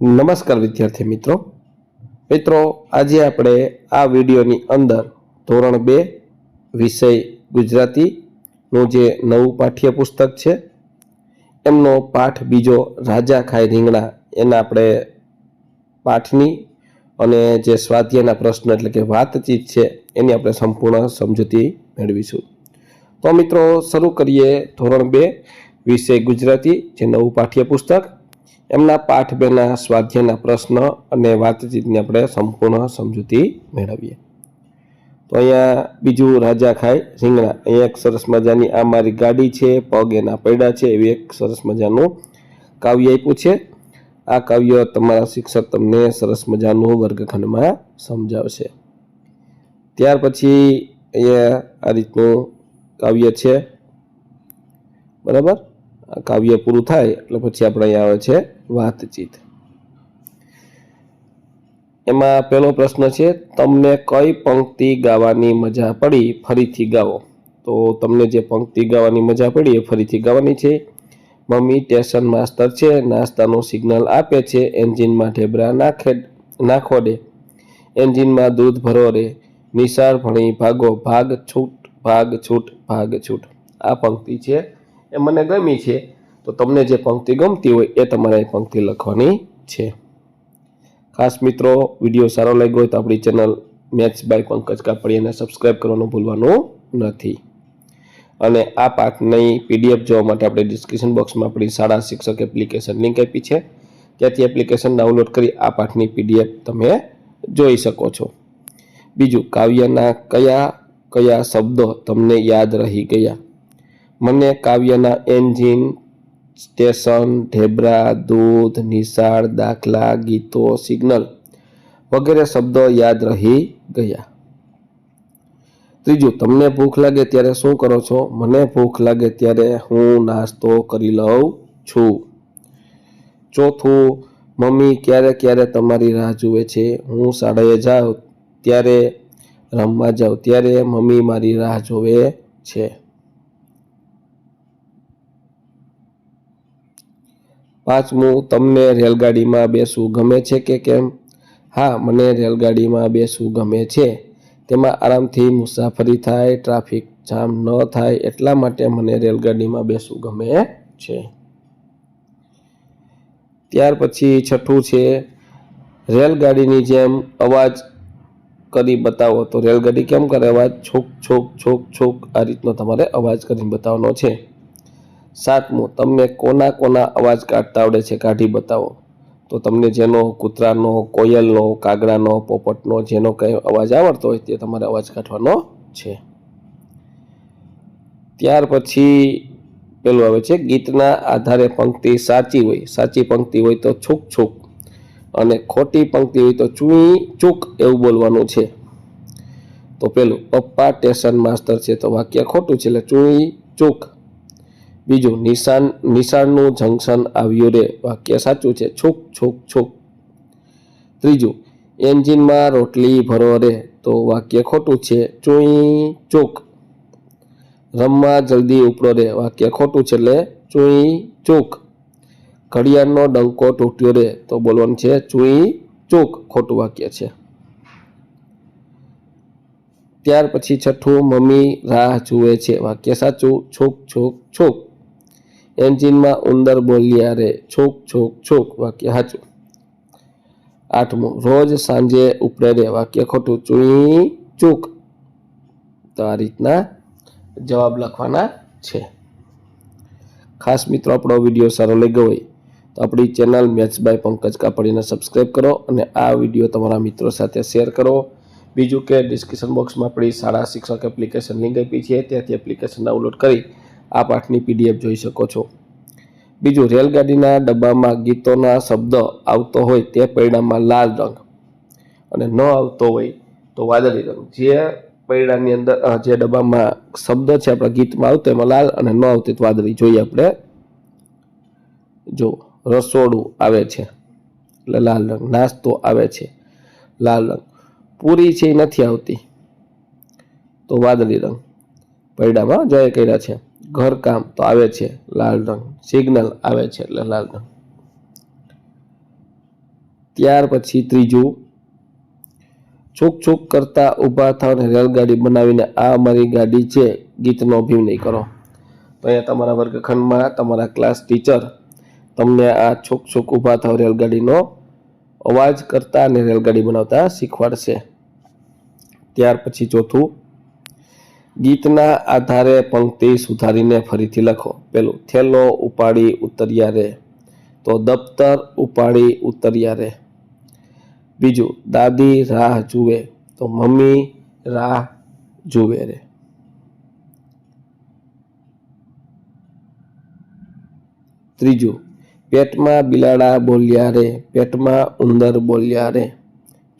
નમસ્કાર વિદ્યાર્થી મિત્રો આજે આપણે આ વિડીયોની અંદર ધોરણ 2 વિષય ગુજરાતીનું જે નવું પાઠ્યપુસ્તક છે એમનો પાઠ બીજો રાજા ખાય રીંગણા એના આપણે પાઠની અને જે સ્વાધ્યાયના પ્રશ્ન એટલે કે વાતચીત છે એની આપણે સંપૂર્ણ સમજૂતી મેળવીશું। તો મિત્રો શરૂ કરીએ ધોરણ 2 વિષય ગુજરાતી જે નવું પાઠ્યપુસ્તક એમના પાઠ 2ના સ્વાધ્યાયના પ્રશ્ન અને વાતચીતની આપણે સંપૂર્ણ સમજૂતી મેળવીએ। તો અહીંયા બીજું રાજા ખાય રીંગણા, અહીંયા એક સરસ મજાની આ મારી ગાડી છે, પગ એના પડ્યા છે એવી એક સરસ મજાનું કાવ્ય આપ્યું છે। આ કાવ્ય તમારા શિક્ષક તમને સરસ મજાનું વર્ગખંડમાં સમજાવશે। ત્યાર પછી અહીંયા આ રીતનું કાવ્ય છે, બરાબર। આ કાવ્ય પૂરું થાય એટલે પછી આપણે અહીંયા આવે છે વાતચીત। એમાં પહેલો પ્રશ્ન છે, તમને કઈ પંક્તિ ગાવાની મજા પડી, ફરીથી ગાવો। તો તમને જે પંક્તિ ગાવાની મજા પડી એ ફરીથી ગાવાની છે। મમ્મી સ્ટેશન માસ્તર છે, નાસ્તાનું સિગ્નલ આપે છે, એન્જિનમાં ઢેબરા નાખો દે, એન્જિનમાં દૂધ ભરો રે, નિશાળ ભણી ભાગો, ભાગ છૂટ ભાગ છૂટ ભાગ છૂટ। આ પંક્તિ છે એ મને ગમી છે, તો તમને જે પંક્તિ ગમતી હોય એ તમારે એ પંક્તિ લખવાની છે। ખાસ મિત્રો વિડીયો સારો લાગ્યો હોય તો આપણી ચેનલ મેથ્સ બાય પંકજ કાપડિયાને સબસ્ક્રાઈબ કરવાનું ભૂલવાનું નથી। અને આ પાઠની પીડીએફ જોવા માટે આપણે ડિસ્ક્રિપ્શન બોક્સમાં આપણી શાળા શિક્ષક એપ્લિકેશન લિંક આપી છે, ત્યાંથી એપ્લિકેશન ડાઉનલોડ કરી આ પાઠની પીડીએફ તમે જોઈ શકો છો। બીજું, કાવ્યના કયા કયા શબ્દો તમને યાદ રહી ગયા? મને કાવ્યના એન્જિન, સ્ટેશન, ઢેબરા, દૂધ, નિશાળ, દાખલા, ગીતો, સિગ્નલ વગેરે શબ્દો યાદ રહી ગયા। ત્રીજું, તમને ભૂખ લાગે ત્યારે શું કરો છો? મને ભૂખ લાગે ત્યારે હું નાસ્તો કરી લઉં છું। ચોથું, મમ્મી ક્યારે ક્યારે તમારી રાહ જુએ છે? હું શાળાએ જાઉં ત્યારે, રમવા જાઉં ત્યારે મમ્મી મારી રાહ જોવે છે। પાંચમું, તમને રેલગાડીમાં બેસવું ગમે છે કે કેમ? હા, મને રેલગાડીમાં બેસવું ગમે છે, તેમાં આરામથી મુસાફરી થાય, ટ્રાફિક જામ ન થાય એટલા માટે મને રેલગાડીમાં બેસવું ગમે છે। ત્યાર પછી છઠ્ઠું છે, રેલગાડીની જેમ અવાજ કરી બતાવો। તો રેલગાડી કેમ કરે અવાજ? છોક છોક છોક છોક, આ રીતનો તમારે અવાજ કરીને બતાવવાનો છે। સાતમું, તમને કોના કોના અવાજ કાઢતા આવડે છે? કાઢી બતાવો। તો તમને જેનો કૂતરાનો, કોયલનો, કાગડાનો, પોપટનો જેનો કંઈ અવાજ આવડતો હોય તે તમારે અવાજ કાઢવાનો છે। ત્યાર પછી પેલું આવે છે, ગીતના આધારે પંક્તિ સાચી હોય, સાચી પંક્તિ હોય તો છૂક છૂક અને ખોટી પંક્તિ હોય તો ચૂઈ ચૂક એવું બોલવાનું છે। તો પેલું, પપ્પા સ્ટેશન માસ્તર છે, તો વાક્ય ખોટું છે એટલે ચૂઈ ચૂક। બીજું, નિશાળનું જંકશન આવ્યું રે, વાક્ય સાચું છે, છૂક છૂક છૂક। ત્રીજું, એન્જિનમાં રોટલી ભરો રે, તો વાક્ય ખોટું છે, ચૂઈ ચૂક। રમવા જલ્દી ઉપડો રે, વાક્ય ખોટું છે એટલે ચૂઈ ચૂક। ઘડિયાળનો ડંકો તૂટ્યો રે, તો બોલવાનું છે ચૂઈ ચૂક, ખોટું વાક્ય છે। ત્યાર પછી છઠ્ઠું, મમ્મી રાહ જુએ છે, વાક્ય સાચું, છૂક છૂક છૂક। એન્જિનમાં ઉંદર બોલ્યા રે, છૂક છૂક છૂક, વાક્ય સાચું। આઠમું, રોજ સાંજે ઉપડે રે, વાક્ય ખોટું, ચૂઈ ચૂક। તો આ રીતના જવાબ લખવાના છે। ખાસ મિત્રો આપણો વિડીયો સારો લાગ્યો હોય તો આપણી ચેનલ મેથ્સ બાય પંકજ કાપડિયાને સબસ્ક્રાઈબ કરો અને આ વિડીયો તમારા મિત્રો સાથે શેર કરો। બીજું કે ડિસ્ક્રિપ્શન બોક્સમાં આપણી શાળા શિક્ષક એપ્લિકેશન લિંક આપી છે, ત્યાંથી એપ્લિકેશન ડાઉનલોડ કરી આ પાઠની પીડીએફ જોઈ શકો છો। બીજું, રેલગાડીના ડબ્બામાં ગીતોના શબ્દ આવતો હોય તે પૈડામાં લાલ રંગ અને ન આવતો હોય તો વાદળી રંગ। જે પૈડાની અંદર જે ડબ્બામાં શબ્દ છે આપણા ગીતમાં આવતો એમાં લાલ અને ન આવતી તો વાદળી। જોઈએ આપણે, જો રસોડું આવે છે એટલે લાલ રંગ, નાસ્તો આવે છે લાલ રંગ, પૂરી છે એ નથી આવતી તો વાદળી રંગ, પૈડામાં જો એ કર્યા છે। ઘરકામ તો આવે છે લાલ રંગ, સિગ્નલ આવે છે એટલે લાલ રંગ। ત્યાર પછી ત્રીજું, છૂક છૂક કરતા ઊભા થાવ અને રેલગાડી બનાવીને આ અમારી ગાડી છે ગીતનો અભિનય કરો. તો અહીંયા તમારા વર્ગખંડમાં તમારા ક્લાસ ટીચર તમને આ છૂક છૂક ઊભા થાવ રેલગાડીનો અવાજ કરતા અને રેલગાડી બનાવતા શીખવાડશે. ત્યાર પછી ચોથું, ગીતના આધારે પંક્તિ સુધારીને ફરીથી લખો. પેલું, થેલો ઉપાડી ઉતર્યા રે, તો દફતર ઉપાડી ઉતર્યા રે. બીજું, દાદી રાહ જુએ, તો મમ્મી રાહ જુએ રે. ત્રીજું, પેટમાં બિલાડા બોલ્યા રે, પેટમાં ઉંદર બોલ્યા રે.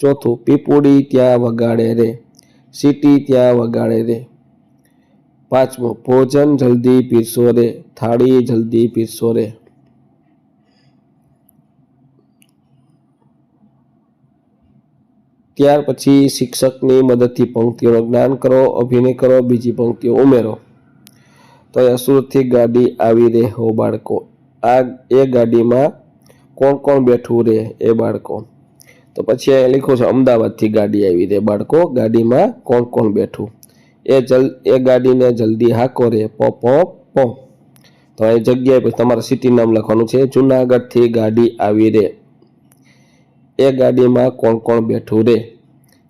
ચોથું, પીપુડી ત્યાં વગાડે રે, સીટી ત્યાં વગાડે રે. પાંચમું, ભોજન જલ્દી પીરસો રે, થાળી જલ્દી પીરસો રે. ત્યાર પછી શિક્ષકની મદદથી પંક્તિઓનું જ્ઞાન કરો, અભિનય કરો, બીજી પંક્તિઓ ઉમેરો. તો અહીંયા સુરતથી ગાડી આવી રે હો બાળકો, એ ગાડીમાં કોણ કોણ બેઠું રે એ બાળકો. તો પછી અહીંયા લખ્યું છે અમદાવાદથી ગાડી આવી રે બાળકો, ગાડીમાં કોણ કોણ બેઠું. એ ગાડીને જલ્દી હાકો રે પો પો પો. તો એ જગ્યાએ પછી તમારે સિટી નામ લખવાનું છે. જુનાગઢથી ગાડી આવી રે, એ ગાડીમાં કોણ કોણ બેઠું રે,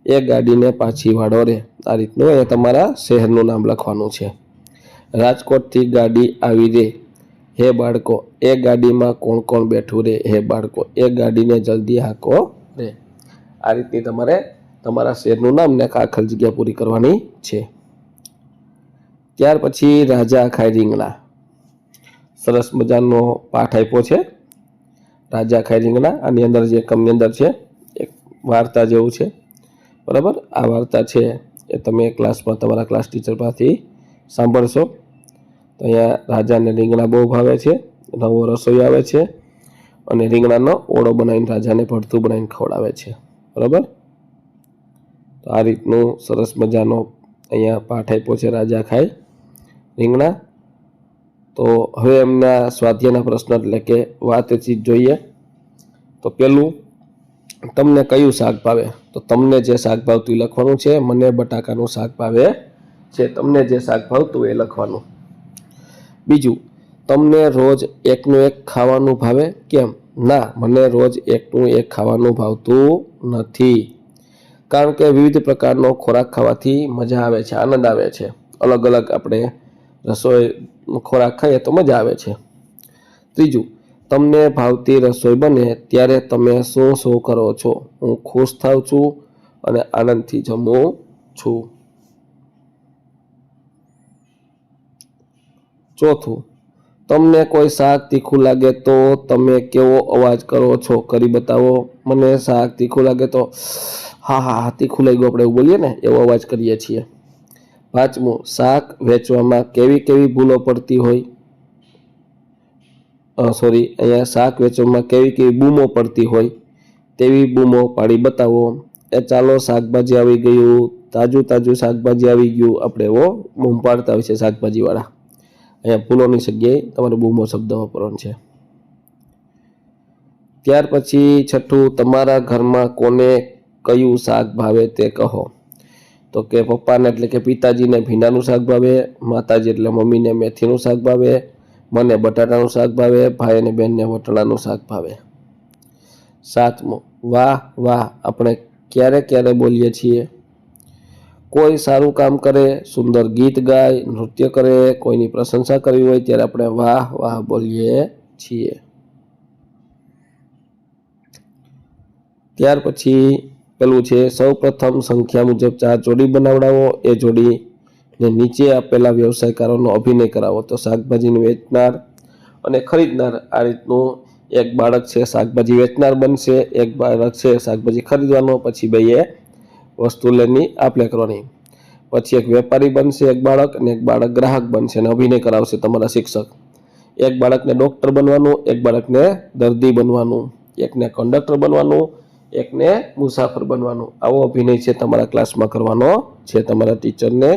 એ ગાડીને પાછી વાળો રે. આ રીતનું એ તમારા શહેરનું નામ લખવાનું છે. રાજકોટથી ગાડી આવી રે હે બાળકો, એ ગાડીમાં કોણ કોણ બેઠું રે હે બાળકો, એ ગાડીને જલ્દી હાકો રે. આ રીતની તમારે તમારા શહેરનું નામ ને ખાલી જગ્યા પૂરી કરવાની છે. ત્યાર પછી રાજા ખાય રીંગણા, સરસ મજાનો પાઠ આપ્યો છે. રાજા ખાય રીંગણા, આની અંદર જે એકમની અંદર છે એક વાર્તા જેવું છે, બરાબર. આ વાર્તા છે એ તમે ક્લાસમાં તમારા ક્લાસ ટીચર પાસેથી સાંભળશો. તો અહીંયા રાજાને રીંગણા બહુ ભાવે છે, નવો રસોઈ આવે છે અને રીંગણાનો ઓળો બનાવીને રાજાને ભરતું બનાવીને ખવડાવે છે, બરાબર. તો આ રીતનું સરસ મજાનો અહીંયા પાઠ આપ્યો છે, રાજા ખાય રીંગણા. તો હવે એમના સ્વાધ્યાયના પ્રશ્ન એટલે કે વાતચીત જોઈએ. તો પેલું, તમને કયું શાક ભાવે? તો તમને જે શાક ભાવતું એ લખવાનું છે. મને બટાકાનું શાક ભાવે છે, તમને જે શાક ભાવતું એ લખવાનું. બીજું, તમને રોજ એકનું એક ખાવાનું ભાવે? કેમ? ના, મને રોજ એકનું એક ખાવાનું ભાવતું નથી, કારણ કે વિવિધ પ્રકારનો ખોરાક ખાવાથી મજા આવે છે, આનંદ આવે છે. અલગ અલગ આપણે રસોઈ ખોરાક ખાઈએ તો મજા આવે છે. ત્રીજું, તમને ભાવતી રસોઈ બને ત્યારે તમે શું શું કરો છો? હું ખુશ થાઉં છું અને આનંદથી જમું છું. ચોથું, તમને કોઈ શાક તીખું લાગે તો તમે કેવો અવાજ કરો છો? કરી બતાવો. મને શાક તીખું લાગે તો હા હા હા તીખું લાગ્યું આપણે એવું બોલીએ ને, એવો અવાજ કરીએ છીએ. પાંચમું, શાક વેચવામાં કેવી કેવી ભૂલો પડતી હોય? અહીંયા શાક વેચવામાં કેવી કેવી બૂમો પડતી હોય તેવી બૂમો પાડી બતાવો. એ ચાલો શાકભાજી આવી ગયું, તાજું તાજું શાકભાજી આવી ગયું, આપણે એવો બૂમ પાડતા હોય છે શાકભાજીવાળા. અહીંયા ભૂલોની જગ્યાએ તમારે બૂમો શબ્દ વાપરવાનો છે. ત્યાર પછી છઠ્ઠું, તમારા ઘરમાં કોને કયું શાક ભાવે તે કહો. તો કે પપ્પાને એટલે કે પિતાજીને ભીંડાનું શાક ભાવે, માતાજી એટલે મમ્મીને મેથીનું શાક ભાવે, મને બટાટાનું શાક ભાવે, ભાઈ અને બહેનને વટાણાનું શાક ભાવે. સાતમું, વાહ વાહ આપણે ક્યારે ક્યારે બોલીએ છીએ? કોઈ સારું કામ કરે, સુંદર ગીત ગાય, નૃત્ય કરે, કોઈની પ્રશંસા કરવી હોય ત્યારે આપણે વાહ વાહ બોલીએ છીએ. ત્યાર પછી પેલું છે, સૌ પ્રથમ સંખ્યા મુજબ 4 જોડી બનાવડાવો. એ જોડીને નીચે આપેલા વ્યવસાયકારોનો અભિનય કરાવો. તો શાકભાજીને વેચનાર અને ખરીદનાર, આ રીતનું એક બાળક છે શાકભાજી વેચનાર બનશે, એક બાળક છે શાકભાજી ખરીદવાનો, પછી બે વસ્તુ લેની આપ-લે કરવાની. પછી એક વેપારી બનશે એક બાળક, અને એક બાળક ગ્રાહક બનશે અને અભિનય કરાવશે તમારા શિક્ષક. એક બાળકને ડૉક્ટર બનવાનું, એક બાળકને દર્દી બનવાનું, એકને કંડક્ટર બનવાનું, એકને મુસાફર બનવાનું. આવો અભિનય છે તમારા ક્લાસમાં કરવાનો છે. તમારા ટીચરને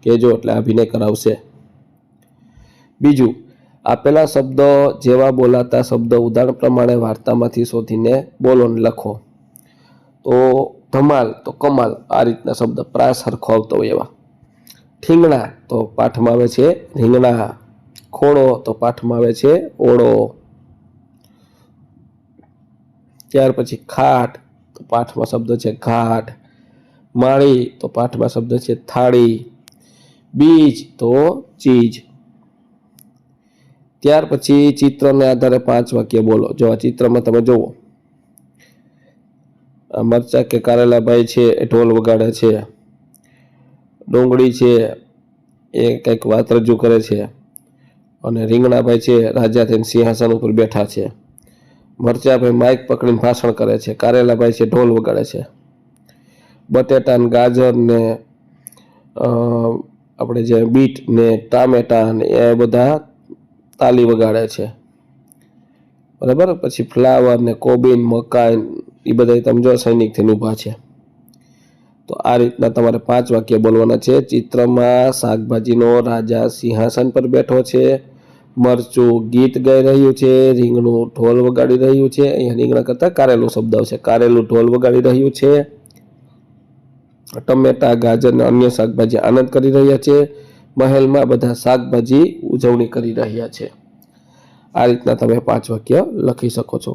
કહેજો એટલે અભિનય કરાવશે. બીજું, આપેલા શબ્દો જેવા બોલાતા શબ્દો ઉદાહરણ પ્રમાણે વાર્તામાંથી શોધીને બોલો ને લખો. તો ધમાલ તો કમાલ, આ રીતના શબ્દ પ્રાસ સરખો આવતો હોય એવા. ઠીંગણા તો પાઠમાં આવે છે રીંગણા. ખોળો તો પાઠમાં આવે છે ઓળો. ત્યાર પછી ખાટ તો પાઠમાં શબ્દ છે ઘાટ. માળી તો પાઠમાં શબ્દ છે થાળી. બીજ તો ચીજ. ત્યાર પછી ચિત્રને આધારે 5 વાક્ય બોલો. જો આ ચિત્રમાં તમે જુઓ, મરચા કે કારેલાભાઈ છે એ ઢોલ વગાડે છે. ડુંગળી છે એ કંઈક વાત રજૂ કરે છે. અને રીંગણાભાઈ છે રાજા થઈને સિંહાસન ઉપર બેઠા છે. મરચાભાઈ માઇક પકડીને ભાષણ કરે છે. કારેલાભાઈ છે ઢોલ વગાડે છે. બટેટા ને ગાજર ને આપણે જે બીટ ને ટામેટા ને એ બધા તાલી વગાડે છે. બરાબર. પછી ફ્લાવર ને કોબીન મકાઈ એ બધા તમે જો સૈનિક થઈને ઊભા છે. તો આ રીતના તમારે 5 વાક્ય બોલવાના છે. ચિત્રમાં શાકભાજીનો રાજા સિંહાસન પર બેઠો છે. મરચું ગીત ગાઈ રહ્યું છે. રીંગણું ઢોલ વગાડી રહ્યું છે. અહીંયા રીંગણા કરતા કારેલું શબ્દ આવશે. કારેલું ઢોલ વગાડી રહ્યું છે. ટમેટા ગાજર અને અન્ય શાકભાજી આનંદ કરી રહ્યા છે. મહેલમાં બધા શાકભાજી ઉજવણી કરી રહ્યા છે. આ રીતના તમે 5 વાક્ય લખી શકો છો.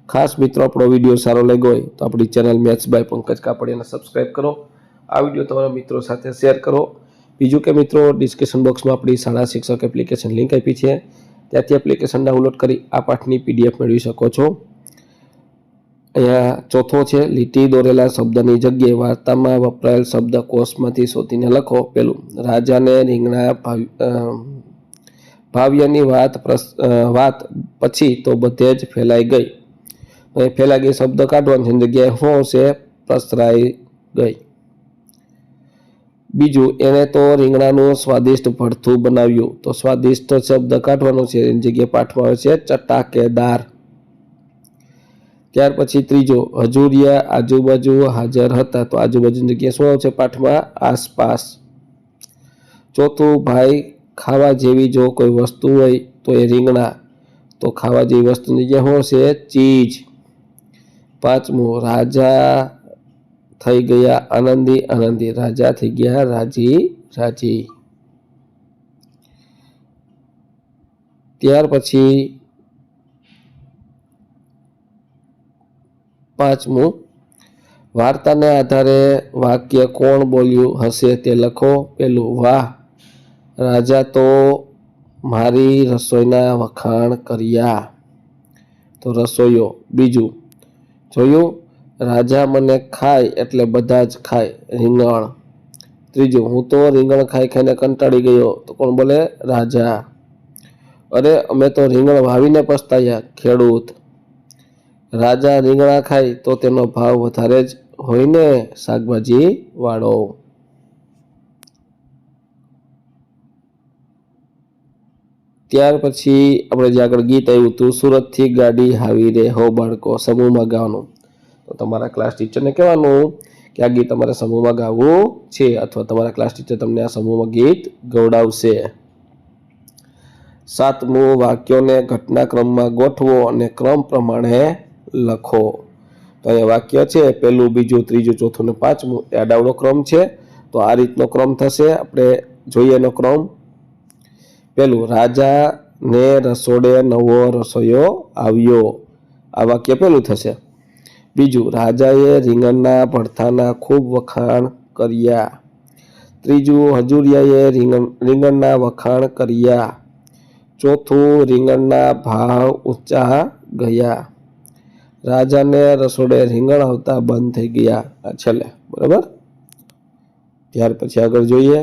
ખાસ મિત્રો, આપણો વિડીયો સારો લાગ્યો હોય તો આપણી ચેનલ મેથ્સ બાય પંકજ કાપડિયાને સબસ્ક્રાઈબ કરો. આ વિડીયો તમારા મિત્રો સાથે શેર કરો. બીજું કે મિત્રો, ડિસ્ક્રિપ્શન બોક્સમાં આપણી શાળા શિક્ષક એપ્લિકેશન લિંક આપી છે. ત્યાંથી એપ્લિકેશન ડાઉનલોડ કરી આ પાઠની PDF મેળવી શકો છો. અહીંયા ચોથો છે, લીટી દોરેલા શબ્દની જગ્યાએ વાર્તામાં વપરાયેલ શબ્દ કોષમાંથી શોધીને લખો. પેલું, રાજાને રીંગણા ભાવ્યની વાત પછી તો બધે જ ફેલાઈ ગઈ. એ ફેલાઈ ગઈ શબ્દ કાઢવાનો છે, જગ્યાએ શું આવશે? પ્રસરાઈ ગઈ. બીજું, એને તો રીંગણાનું સ્વાદિષ્ટ ભરથું બનાવ્યું. તો સ્વાદિષ્ટ શબ્દ કાઢવાનો છે, એની જગ્યાએ પાઠમાં આવે છે ચટાકેદાર. ત્યાર પછી ત્રીજો, હજુરિયા આજુબાજુ હાજર હતા. તો આજુબાજુની જગ્યાએ શું આવશે? પાઠમાં આસપાસ. ચોથું, ભાઈ ખાવા જેવી જો કોઈ વસ્તુ હોય તો એ રીંગણા. તો ખાવા જેવી વસ્તુની જગ્યાએ શું હશે? ચીજ. પાંચમું, રાજા થઈ ગયા આનંદી આનંદી. રાજા થઈ ગયા રાજી રાજી. ત્યાર પછી પાંચમું, વાર્તાને આધારે વાક્ય કોણ બોલ્યું હશે તે લખો. પેલું, વાહ, રાજા તો મારી રસોઈના વખાણ કર્યા. તો રસોઈયો. બીજું, જોયું, રાજા મને ખાય એટલે બધા જ ખાય. રીંગણ. ત્રીજું, હું તો રીંગણ ખાઈ ખાઈને કંટાળી ગયો. તો કોણ બોલે? રાજા. અરે, અમે તો રીંગણ વાવીને પસ્તાયા. ખેડૂત. રાજા રીંગણા ખાય તો તેનો ભાવ વધારે જ હોય ને, શાકભાજી વાળો. ત્યાર પછી આપણે જે આગળ ગીત આવ્યું હતું, સુરતથી ગાડી હાવી રે હો બાળકો, સમૂહમાં ગાવાનું. તો તમારા ક્લાસ ટીચરને કહેવાનું કે આ ગીત તમારે સમૂહમાં ગાવું છે, અથવા તમારા ક્લાસ ટીચર તમને આ સમૂહમાં ગીત ગવડાવશે. સાતમું, વાક્યોને ઘટનાક્રમમાં ગોઠવો અને ક્રમ પ્રમાણે લખો. તો અહીંયા વાક્ય છે, પહેલું, બીજું, ત્રીજું, ચોથું ને પાંચમું. એ આડાવડો ક્રમ છે. તો આ રીતનો ક્રમ થશે. આપણે જોઈએ એનો ક્રમ. પેલું, રાજાને રસોડે નવો રસોઈયો આવ્યો. આ વાક્ય પેલું થશે. બીજું, રાજાએ રીંગણના ભરથાના ખૂબ વખાણ કર્યા. ત્રીજું, હજુરિયાએ રીંગણના વખાણ કર્યા. ચોથું, રીંગણના ભાવ ઊંચા ગયા. રાજાને રસોડે રીંગણ આવતા બંધ થઈ ગયા. આ છેલ્લે. બરાબર. ત્યાર પછી આગળ જોઈએ.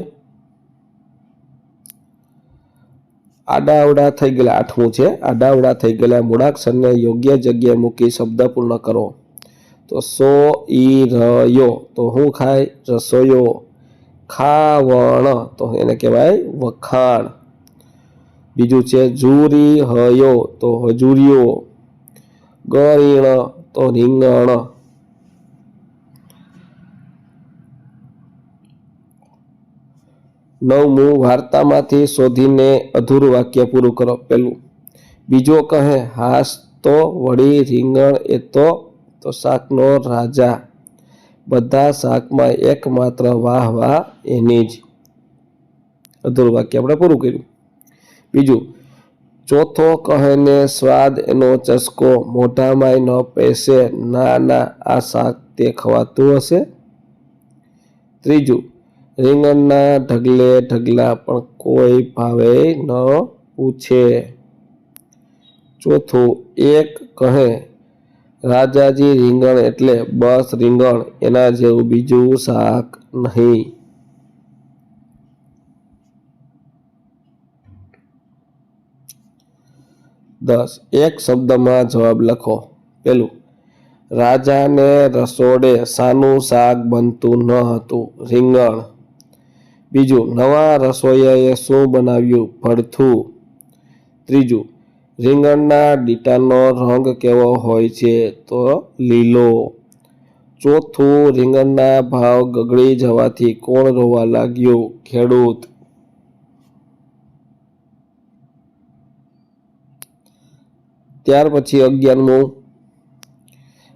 આડાઅવડા થઈ ગયેલા. આઠમું છે, આડાઅવડા થઈ ગયેલા મૂળાક્ષરને યોગ્ય જગ્યાએ મૂકી શબ્દ પૂર્ણ કરો. તો સો ઈ રયો. તો શું ખાય? રસોયો. ખાવણ. તો એને કહેવાય વખાણ. બીજું છે, જુરી હયો. તો હજુરિયો. ગરીણ. તો રીંગણ. 9મું વાર્તામાંથી શોધીને અધૂરું વાક્ય પૂરું કરો. પહેલું, બીજો કહે હાસ તો વળી રીંગણ એ તો શાકનો રાજા, બધા શાકમાં એકમાત્ર વાહ વાહ એની જ. અધૂરું વાક્ય આપણે પૂરું કર્યું. બીજું, ચોથો કહે ને સ્વાદ એનો ચસકો, મોઢામાંય ન પેસે, ના ના આ શાક તે ખવાતું હશે. ત્રીજું, રીંગણના ઢગલે ઢગલા પણ કોઈ ભાવે ન પૂછે. ચોથું, એક કહે રાજાજી રીંગણ એટલે બસ રીંગણ, એના જેવું બીજું શાક નહીં. દસ, એક શબ્દમાં જવાબ લખો. પેલું, રાજાને રસોડે શાનું શાક બનતું ન હતું? રીંગણ. બીજું, નવા રસોઈયાએ શું બનાવ્યું? ભડથું. ત્રીજું, રીંગણના ડીટાનો રંગ કેવો હોય છે? તો લીલો. ચોથું, રીંગણના ભાવ ગગડી જવાથી કોણ રોવા લાગ્યું? ખેડૂત. ત્યાર પછી 11મું,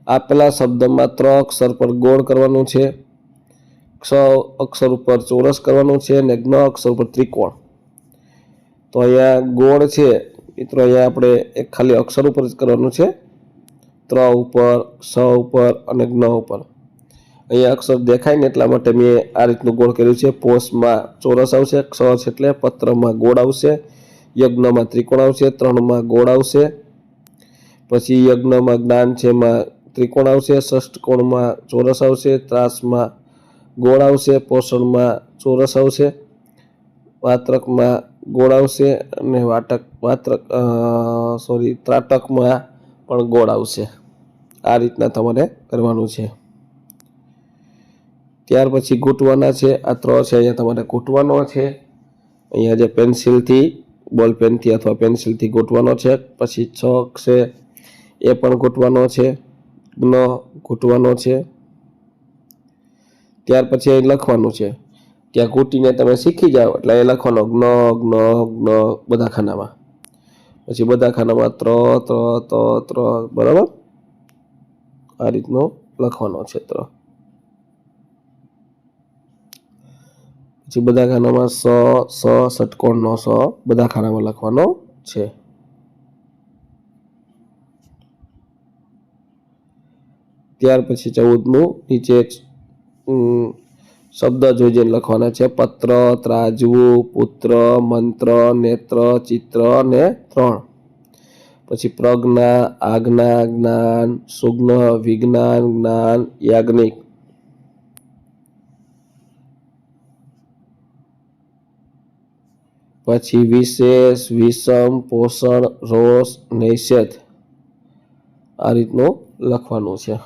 આપેલા શબ્દમાં 3 અક્ષર પર ગોળ કરવાનું છે, ક્ષ અક્ષર ઉપર ચોરસ કરવાનું છે અને જ્ઞ અક્ષર ઉપર ત્રિકોણ. તો અહીંયા ગોળ છે મિત્રો, અહીંયા આપણે એક ખાલી અક્ષર ઉપર જ કરવાનું છે, 3 ઉપર, ક્ષ ઉપર અને જ્ઞ ઉપર. અહીંયા અક્ષર દેખાય ને એટલા માટે મેં આ રીતનું ગોળ કર્યું છે. પોષમાં ચોરસ આવશે, ક્ષ છે એટલે પત્રમાં ગોળ આવશે, યજ્ઞમાં ત્રિકોણ આવશે, 3માં ગોળ આવશે, પછી યજ્ઞમાં જ્ઞાન છે એમાં ત્રિકોણ આવશે, ષષ્ઠકોણમાં ચોરસ આવશે, ત્રાસમાં ગોળ આવશે, પોષણમાં ચોરસ આવશે, વાત્રકમાં ગોળ આવશે અને ત્રાટકમાં પણ ગોળ આવશે. આ રીતના તમારે કરવાનું છે. ત્યાર પછી ઘૂંટવાના છે. આ 3 છે અહીંયા તમારે ઘૂંટવાનો છે. અહીંયા જે પેન્સિલથી, બોલ પેનથી અથવા પેન્સિલથી ઘૂંટવાનો છે. પછી 6 છે એ પણ ઘૂંટવાનો છે, જ્ઞ ઘૂંટવાનો છે. ત્યાર પછી અહીં લખવાનું છે. ત્યાં ઘૂંટીને તમે શીખી જાઓ એટલે એ લખવાનો જ્ઞ જ્ઞ જ્ઞ બધા ખાનામાં. પછી બધા ખાનામાં 3 બરાબર આ રીતનો લખવાનો છે. પછી બધા ખાનામાં સ ષટકોણનો સ બધા ખાનામાં લખવાનો છે. ત્યાર પછી 14મું, નીચે શબ્દ જોઈ જઈને લખવાના છે. પત્ર, ત્રાજવું, પુત્ર, મંત્ર, નેત્ર, ચિત્ર અને 3. પછી પ્રજ્ઞા, આજ્ઞા, જ્ઞાન, સુજ્ઞ, વિજ્ઞાન, જ્ઞાન, યાજ્ઞિક. પછી વિશેષ, વિષમ, પોષણ, રોષ, નૈષધ. આ રીતનું લખવાનું છે.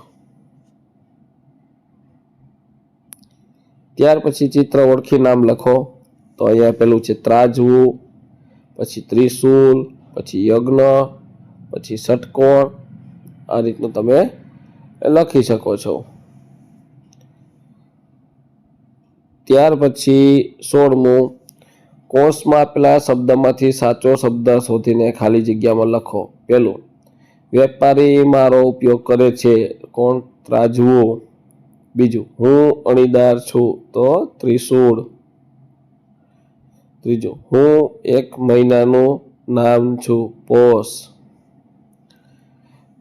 ત્યાર પછી ચિત્ર ઓળખી નામ લખો. તો અહીંયા પેલું છે ત્રાજવું, પછી ત્રિશૂલ, પછી યજ્ઞ, પછી ષટકોણ. આ રીતનું તમે લખી શકો છો. ત્યાર પછી 16મું, કોષમાં આપેલા શબ્દમાંથી સાચો શબ્દ શોધીને ખાલી જગ્યામાં લખો. પેલું, વેપારી મારો ઉપયોગ કરે છે. કોણ? ત્રાજવું. બીજું, હું અણીદાર છું. તો ત્રિશૂળ. ત્રીજું, હું 1 મહિનાનું નામ છું. પોષ.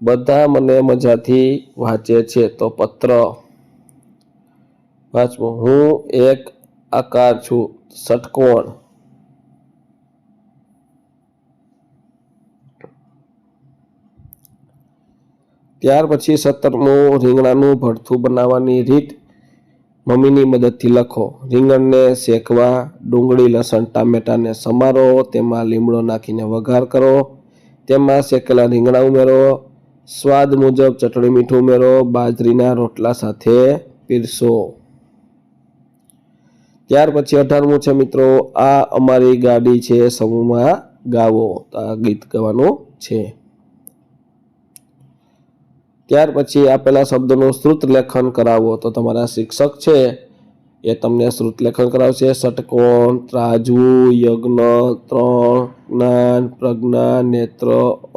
બધા મને મજાથી વાંચે છે. તો પત્ર. 5મું, હું એક આકાર છું. ષટકોણ. ત્યાર પછી 17મું, રીંગણાનું ભરથું બનાવવાની રીત મમ્મીની મદદથી લખો. રીંગણને શેકવા, ડુંગળી, લસણ, ટામેટાને સમારો, તેમાં લીમડો નાખીને વઘાર કરો, તેમાં શેકેલા રીંગણા ઉમેરો, સ્વાદ મુજબ ચટણી મીઠું ઉમેરો, બાજરીના રોટલા સાથે પીરસો. ત્યાર પછી 18મું છે મિત્રો, આ અમારી ગાડી છે, સમૂહમાં ગાવો. તો આ ગીત ગાવાનું છે. ત્યાર પછી આપેલા શબ્દોનું શ્રુત લેખન કરાવો. તો તમારા શિક્ષક છે એ તમને શ્રુતલેખન કરાવશે। ષટકોણ, ત્રાજુ, યજ્ઞ, ત્રણ, જ્ઞાન, પ્રજ્ઞા, નેત્ર,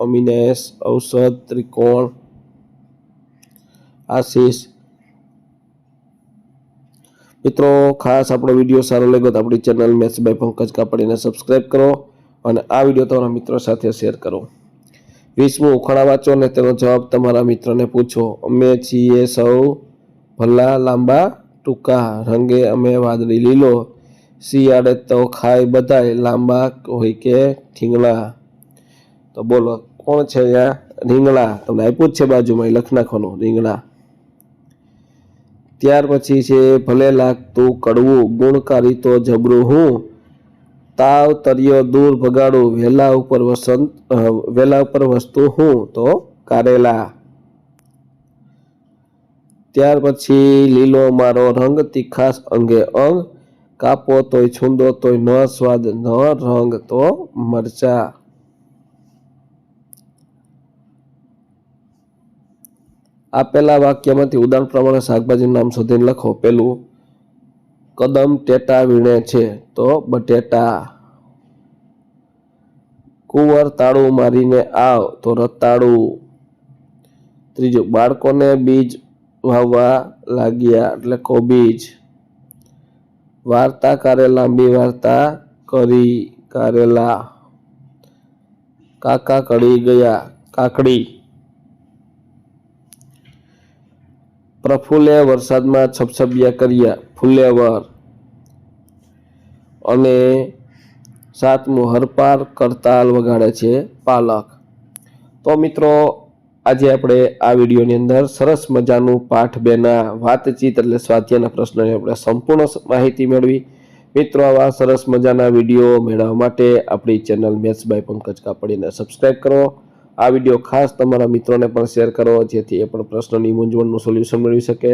અમીનેશ, ઔષધ, ત્રિકોણ, આશીષ। મિત્રો ખાસ આપણો વિડીયો સારો લાગ્યો તો આપણી ચેનલ મેથ્સ બાય પંકજ કાપડીને સબસ્ક્રાઈબ કરો અને આ વિડીયો તમારા મિત્રો સાથે શેર કરો। 20મું ઉખાણા વાંચો અને તેનો જવાબ તમારા મિત્રને પૂછો। અમે છીએ સૌ ભલા લાંબા ટૂંકા, રંગે અમે વાદળી લીલો, શિયાળે તો ખાય બધાય, લાંબા હોય કે ઠીંગણા। તો બોલો કોણ છે અહીંયા? રીંગણા। તમને આપ્યું જ છે બાજુમાં, લખી નાખવાનું રીંગણા। ત્યાર પછી છે ભલે લાગતું કડવું, ગુણકારી તો જબરું હું, તાવ તર્યો દૂર ભગાડું, વેલા ઉપર વસ્તુ હું, તો કારેલા। ત્યાર પછી લીલો મારો રંગ, તીખાસ અંગે અંગ, કાપો તોય છૂંદો તોય ન સ્વાદ ન રંગ, તો મરચા। આપેલા વાક્યમાંથી ઉદાહરણ પ્રમાણે શાકભાજીનું નામ શોધીને લખો। પેલું, કદમ ટેટા વીણે છે, તો બટેટા। કુંવર તાળું મારીને આવ, તો રતાળું। ત્રીજું, બાળકોને બીજ વાવવા લાગ્યા, એટલે કોબીજ। વાર્તાકારે લાંબી વાર્તા કરી, કારેલા। કાકા કડી ગયા, કાકડી। પ્રફુલ્લે વરસાદમાં છપછપિયા કર્યા, ફુલ્લેવર। અને 7મું, હરપાર કરતાલ વગાડે છે, પાલક। તો મિત્રો આજે આપણે આ વિડીયોની અંદર સરસ મજાનું પાઠ 2ના વાતચીત એટલે સ્વાધ્યાયના પ્રશ્નોની આપણે સંપૂર્ણ માહિતી મેળવી। મિત્રો આવા સરસ મજાના વિડીયો મેળવવા માટે આપણી ચેનલ મેથ્સ બાય પંકજ કાપડીને સબસ્ક્રાઈબ કરો। આ વિડીયો ખાસ તમારા મિત્રોને પણ શેર કરો, જેથી એ પણ પ્રશ્નોની મૂંઝવણનું સોલ્યુશન મેળવી શકે।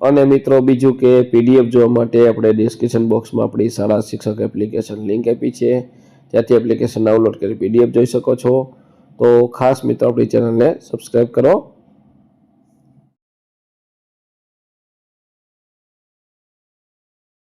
અને મિત્રો બીજું કે પીડીએફ જોવા માટે આપણે ડિસ્ક્રિપ્શન બોક્સમાં આપણી શાળા શિક્ષક એપ્લિકેશન લિંક આપી છે, ત્યાંથી એપ્લિકેશન ડાઉનલોડ કરી પીડીએફ જોઈ શકો છો। તો ખાસ મિત્રો આપણી ચેનલને સબસ્ક્રાઈબ કરો।